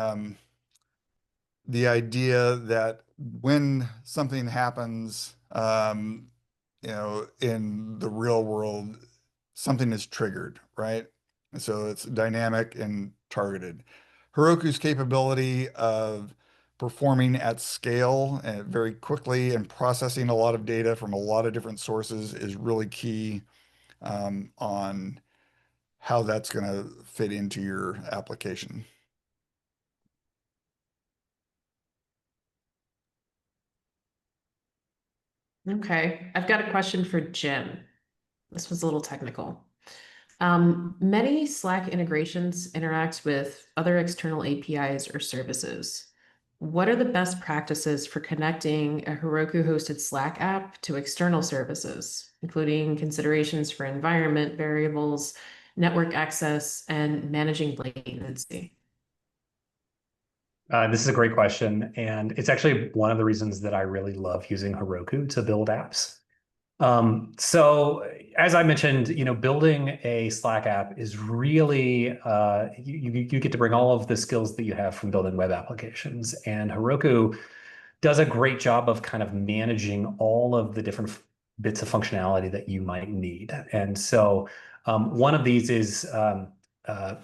idea that when something happens, in the real world, something is triggered, right? So it's dynamic and targeted. Heroku's capability of performing at scale and very quickly and processing a lot of data from a lot of different sources is really key on how that's going to fit into your application. Okay, I've got a question for Jim. This was a little technical. Many Slack integrations interact with other external APIs or services. What are the best practices for connecting a Heroku hosted Slack app to external services, including considerations for environment variables, network access, and managing latency? This is a great question, and it's actually one of the reasons that I really love using Heroku to build apps. So as I mentioned, building a Slack app is really you get to bring all of the skills that you have from building web applications, and Heroku does a great job of kind of managing all of the different bits of functionality that you might need. And so one of these is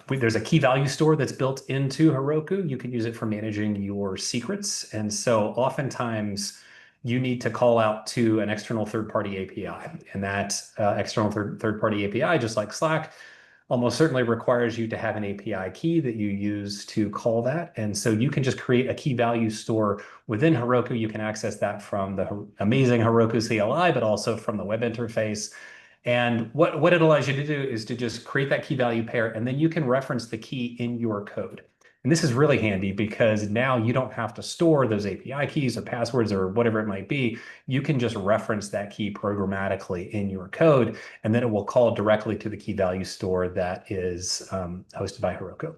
there's a key value store that's built into Heroku. You can use it for managing your secrets. And so oftentimes you need to call out to an external third-party API. And that external third-party API, just like Slack, almost certainly requires you to have an API key that you use to call that. And so you can just create a key value store within Heroku. You can access that from the amazing Heroku CLI, but also from the web interface. And what it allows you to do is to just create that key value pair, and then you can reference the key in your code. And this is really handy because now you don't have to store those API keys or passwords or whatever it might be. You can just reference that key programmatically in your code, and then it will call directly to the key value store that is hosted by Heroku.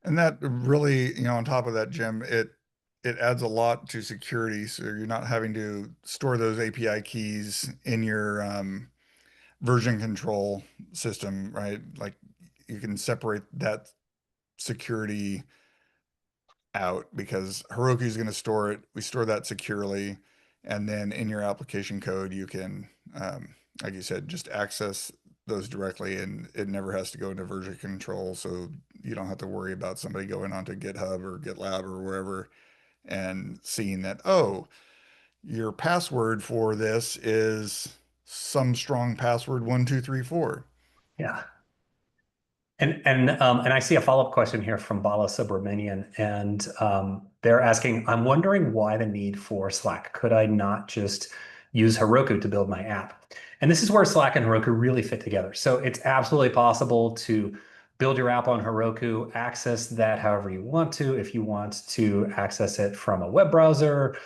And that really, on top of that, Jim, it adds a lot to security. So you're not having to store those API keys in your version control system, right? Like you can separate that security out because Heroku is going to store it. We store that securely. And then in your application code, you can, like you said, just access those directly and it never has to go into version control. So you don't have to worry about somebody going onto GitHub or GitLab or wherever and seeing that, oh, your password for this is some strong password 1234. Yeah. And I see a follow-up question here from Bala Subramanian, and they're asking, I'm wondering why the need for Slack. Could I not just use Heroku to build my app? And this is where Slack and Heroku really fit together. So it's absolutely possible to build your app on Heroku, access that however you want to. If you want to access it from a web browser,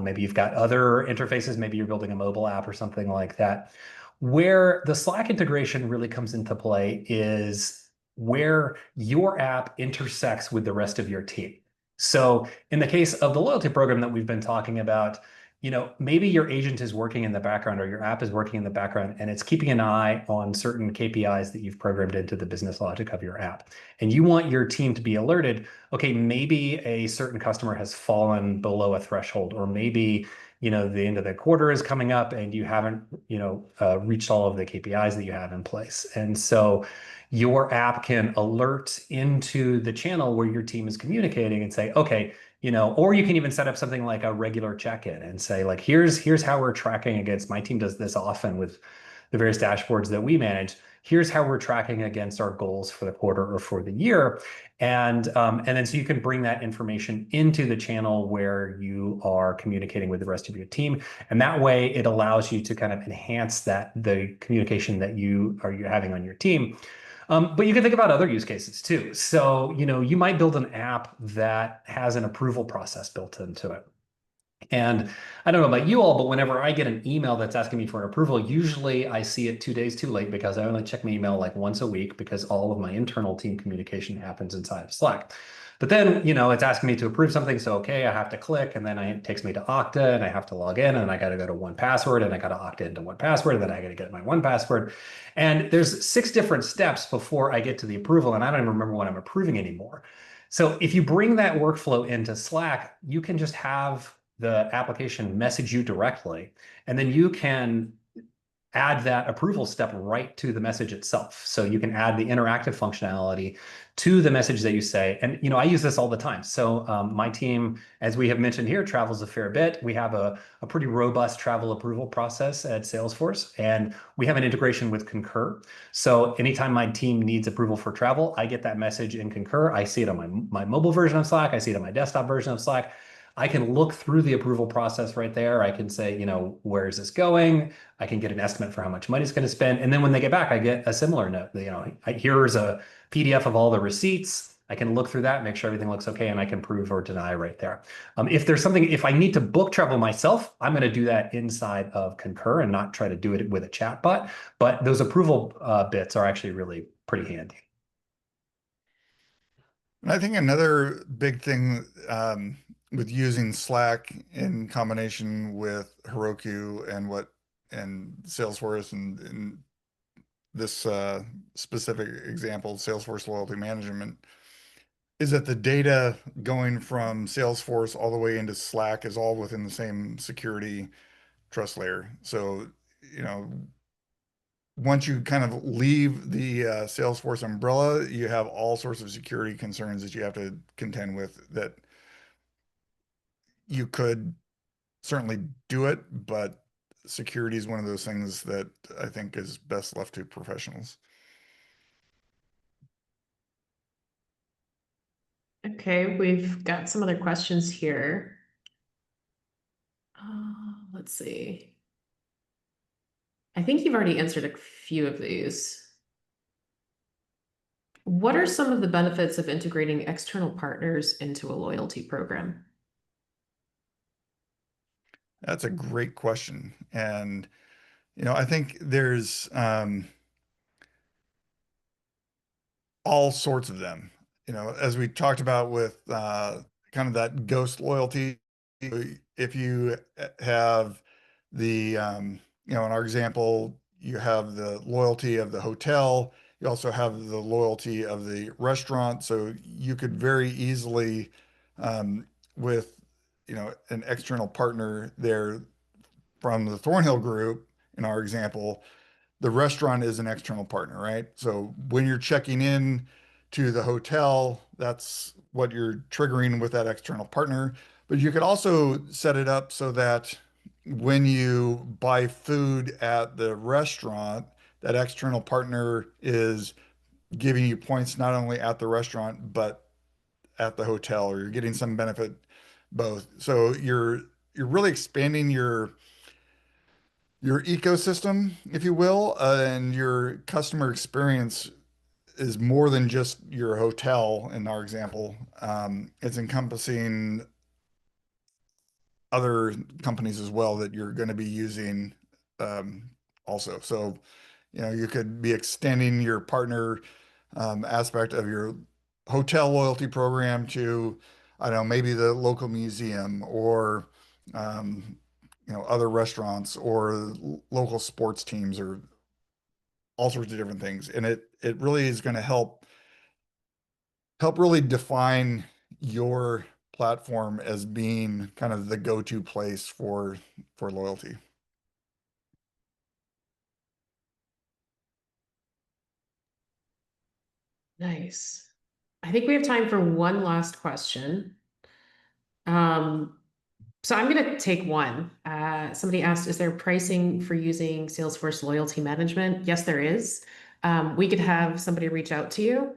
maybe you've got other interfaces, maybe you're building a mobile app or something like that. Where the Slack integration really comes into play is where your app intersects with the rest of your team. So in the case of the loyalty program that we've been talking about, maybe your agent is working in the background or your app is working in the background and it's keeping an eye on certain KPIs that you've programmed into the business logic of your app. And you want your team to be alerted, okay, maybe a certain customer has fallen below a threshold, or maybe the end of the quarter is coming up and you haven't, reached all of the KPIs that you have in place. And so your app can alert into the channel where your team is communicating and say, okay, or you can even set up something like a regular check-in and say, like, here's how we're tracking against, my team does this often with the various dashboards that we manage. Here's how we're tracking against our goals for the quarter or for the year. And then so you can bring that information into the channel where you are communicating with the rest of your team. And that way it allows you to kind of enhance the communication that you're having on your team. But you can think about other use cases too. So, you might build an app that has an approval process built into it. And I don't know about you all, but whenever I get an email that's asking me for an approval, usually I see it 2 days too late because I only check my email like once a week because all of my internal team communication happens inside of Slack. But then, it's asking me to approve something. So, okay, I have to click and then it takes me to Okta and I have to log in and I got to go to 1Password and I got to opt into 1Password and then I got to get my 1Password. And there's 6 different steps before I get to the approval. And I don't even remember what I'm approving anymore. So if you bring that workflow into Slack, you can just have the application message you directly, and then you can add that approval step right to the message itself. So you can add the interactive functionality to the message that you say. And I use this all the time. So my team, as we have mentioned here, travels a fair bit. We have a pretty robust travel approval process at Salesforce, and we have an integration with Concur. So anytime my team needs approval for travel, I get that message in Concur. I see it on my mobile version of Slack. I see it on my desktop version of Slack. I can look through the approval process right there. I can say, where is this going? I can get an estimate for how much money it's going to spend. And then when they get back, I get a similar note. Here's a PDF of all the receipts. I can look through that, make sure everything looks okay, and I can approve or deny right there. If I need to book travel myself, I'm going to do that inside of Concur and not try to do it with a chat bot. But those approval bits are actually really pretty handy. And I think another big thing with using Slack in combination with Heroku and Salesforce and this specific example, Salesforce Loyalty Management, is that the data going from Salesforce all the way into Slack is all within the same security trust layer. So, you know, once you kind of leave the Salesforce umbrella, you have all sorts of security concerns that you have to contend with that you could certainly do it, but security is one of those things that I think is best left to professionals. Okay, we've got some other questions here. Let's see. I think you've already answered a few of these. What are some of the benefits of integrating external partners into a loyalty program? That's a great question. And, I think there's all sorts of them. As we talked about with kind of that ghost loyalty, if you have in our example, you have the loyalty of the hotel, you also have the loyalty of the restaurant. So you could very easily, with, an external partner there from the Thornhill group, in our example, the restaurant is an external partner, right? So when you're checking in to the hotel, that's what you're triggering with that external partner. But you could also set it up so that when you buy food at the restaurant, that external partner is giving you points not only at the restaurant, but at the hotel, or you're getting some benefit both. So you're really expanding your ecosystem, if you will, and your customer experience is more than just your hotel in our example. It's encompassing other companies as well that you're going to be using also. So, you could be extending your partner aspect of your hotel loyalty program to, I don't know, maybe the local museum or um, other restaurants or local sports teams or all sorts of different things. And it really is going to help really define your platform as being kind of the go-to place for loyalty. Nice. I think we have time for one last question. Um, so I'm going to take one. Somebody asked, is there pricing for using Salesforce Loyalty Management? Yes, there is. We could have somebody reach out to you.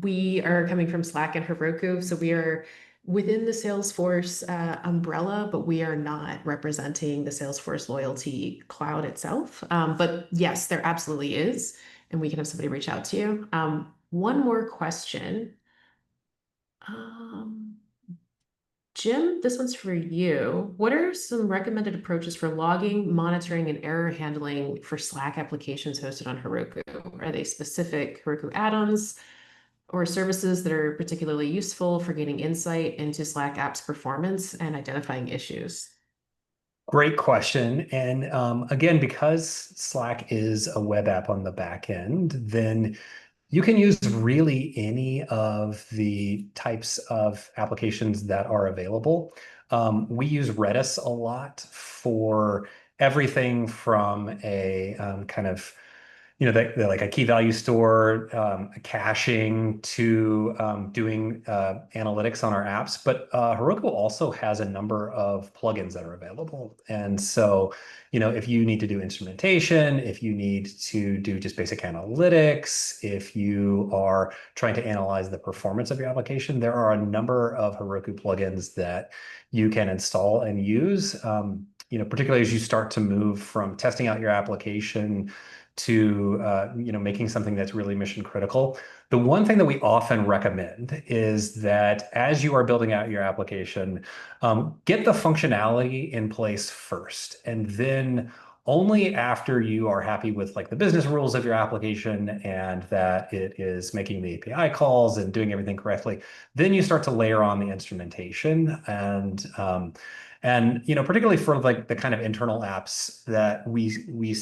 We are coming from Slack and Heroku, so we are within the Salesforce umbrella, but we are not representing the Salesforce Loyalty Cloud itself. But yes, there absolutely is, and we can have somebody reach out to you. One more question. Um, Jim, this one's for you. What are some recommended approaches for logging, monitoring, and error handling for Slack applications hosted on Heroku? Are they specific Heroku add-ons or services that are particularly useful for gaining insight into Slack app's performance and identifying issues? Great question. And again, because Slack is a web app on the back end, then you can use really any of the types of applications that are available. We use Redis a lot for everything from a kind of like a key value store, caching to doing analytics on our apps. But Heroku also has a number of plugins that are available. And so, if you need to do instrumentation, if you need to do just basic analytics, if you are trying to analyze the performance of your application, there are a number of Heroku plugins that you can install and use. Particularly as you start to move from testing out your application to making something that's really mission critical. The one thing that we often recommend is that as you are building out your application, get the functionality in place first, and then only after you are happy with like the business rules of your application and that it is making the API calls and doing everything correctly, then you start to layer on the instrumentation and particularly for like the kind of internal apps that we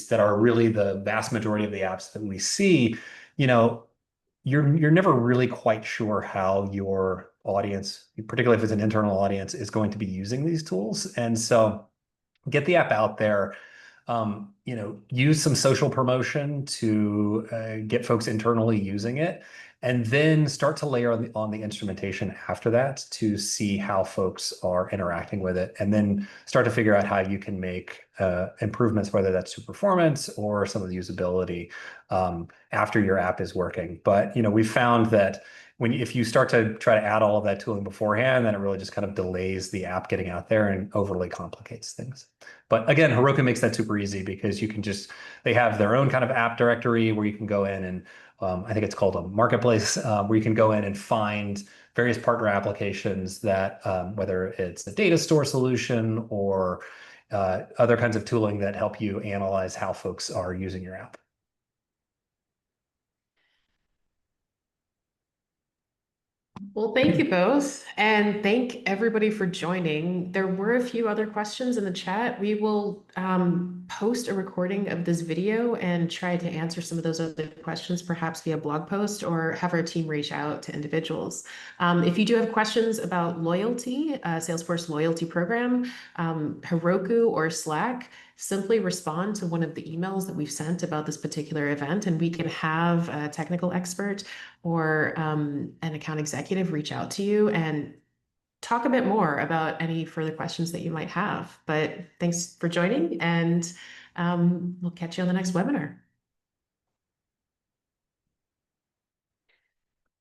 that are really the vast majority of the apps that we see, you know, you're never really quite sure how your audience, particularly if it's an internal audience, is going to be using these tools. And so get the app out there, use some social promotion to get folks internally using it, and then start to layer on the instrumentation after that to see how folks are interacting with it, and then start to figure out how you can make improvements, whether that's to performance or some of the usability after your app is working. But we've found that if you start to try to add all of that tooling beforehand, then it really just kind of delays the app getting out there and overly complicates things. But again, Heroku makes that super easy because they have their own kind of app directory where you can go in and I think it's called a marketplace, where you can go in and find various partner applications that whether it's a data store solution or other kinds of tooling that help you analyze how folks are using your app. Well, thank you both, and thank everybody for joining. There were a few other questions in the chat. We will post a recording of this video and try to answer some of those other questions, perhaps via blog post, or have our team reach out to individuals. If you do have questions about loyalty, Salesforce loyalty program, Heroku or Slack, simply respond to one of the emails that we've sent about this particular event, and we can have a technical expert or an account executive reach out to you and talk a bit more about any further questions that you might have. But thanks for joining, and we'll catch you on the next webinar.